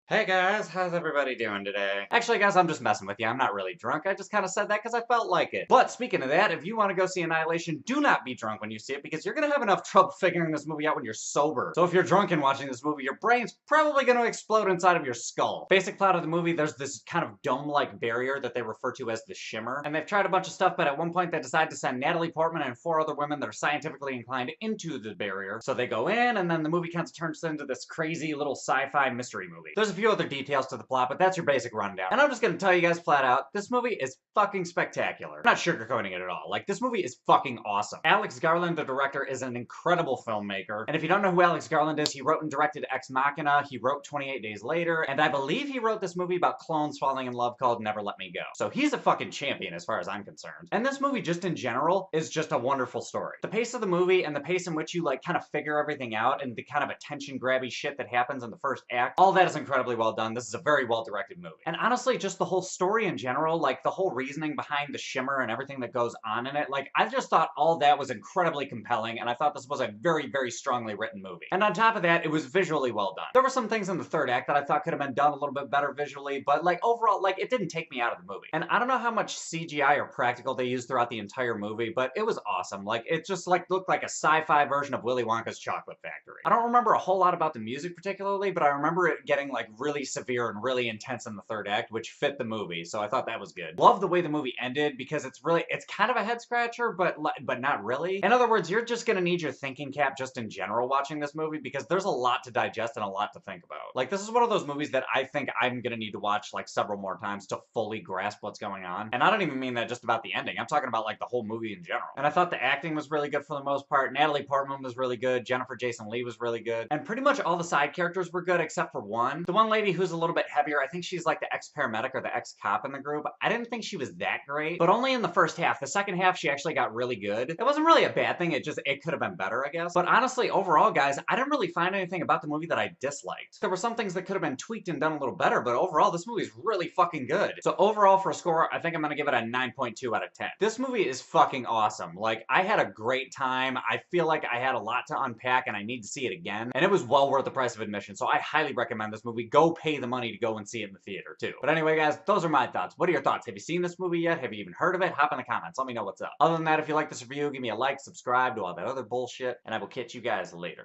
Hey guys, how's everybody doing today? Actually, guys, I'm just messing with you. I'm not really drunk. I just kind of said that because I felt like it. But speaking of that, if you want to go see Annihilation, do not be drunk when you see it because you're going to have enough trouble figuring this movie out when you're sober. So if you're drunk and watching this movie, your brain's probably going to explode inside of your skull. Basic plot of the movie, there's this kind of dome-like barrier that they refer to as the Shimmer. And they've tried a bunch of stuff, but at one point they decide to send Natalie Portman and 4 other women that are scientifically inclined into the barrier. So they go in, and then the movie kind of turns into this crazy little sci-fi mystery movie. There's a few other details to the plot, but that's your basic rundown. And I'm just gonna tell you guys flat out, this movie is fucking spectacular. I'm not sugarcoating it at all. Like, this movie is fucking awesome. Alex Garland, the director, is an incredible filmmaker. And if you don't know who Alex Garland is, he wrote and directed Ex Machina, he wrote 28 Days Later, and I believe he wrote this movie about clones falling in love called Never Let Me Go. So he's a fucking champion as far as I'm concerned. And this movie, just in general, is just a wonderful story. The pace of the movie and the pace in which you, like, kind of figure everything out and the kind of attention-grabby shit that happens in the first act, all that is incredibly well done. This is a very well-directed movie. And honestly, just the whole story in general, like the whole reasoning behind the Shimmer and everything that goes on in it, like I just thought all that was incredibly compelling, and I thought this was a very, very strongly written movie. And on top of that, it was visually well done. There were some things in the third act that I thought could have been done a little bit better visually, but like overall, like it didn't take me out of the movie. And I don't know how much CGI or practical they used throughout the entire movie, but it was awesome. Like it just like looked like a sci-fi version of Willy Wonka's Chocolate Factory. I don't remember a whole lot about the music particularly, but I remember it getting like really severe and really intense in the third act, which fit the movie, so I thought that was good. Love the way the movie ended because it's kind of a head scratcher, but not really. In other words, you're just gonna need your thinking cap just in general watching this movie because there's a lot to digest and a lot to think about. Like this is one of those movies that I think I'm gonna need to watch like several more times to fully grasp what's going on. And I don't even mean that just about the ending. I'm talking about like the whole movie in general. And I thought the acting was really good for the most part. Natalie Portman was really good. Jennifer Jason Leigh was really good. And pretty much all the side characters were good except for one. The one lady who's a little bit heavier, I think she's like the ex-paramedic or the ex-cop in the group. I didn't think she was that great, but only in the first half. The second half, she actually got really good. It wasn't really a bad thing, it could have been better, I guess. But honestly, overall, guys, I didn't really find anything about the movie that I disliked. There were some things that could have been tweaked and done a little better, but overall, this movie is really fucking good. So overall, for a score, I think I'm gonna give it a 9.2 out of 10. This movie is fucking awesome. Like, I had a great time. I feel like I had a lot to unpack, and I need to see it again. And it was well worth the price of admission, so I highly recommend this movie. Go pay the money to go and see it in the theater, too. But anyway, guys, those are my thoughts. What are your thoughts? Have you seen this movie yet? Have you even heard of it? Hop in the comments. Let me know what's up. Other than that, if you like this review, give me a like, subscribe, do all that other bullshit, and I will catch you guys later.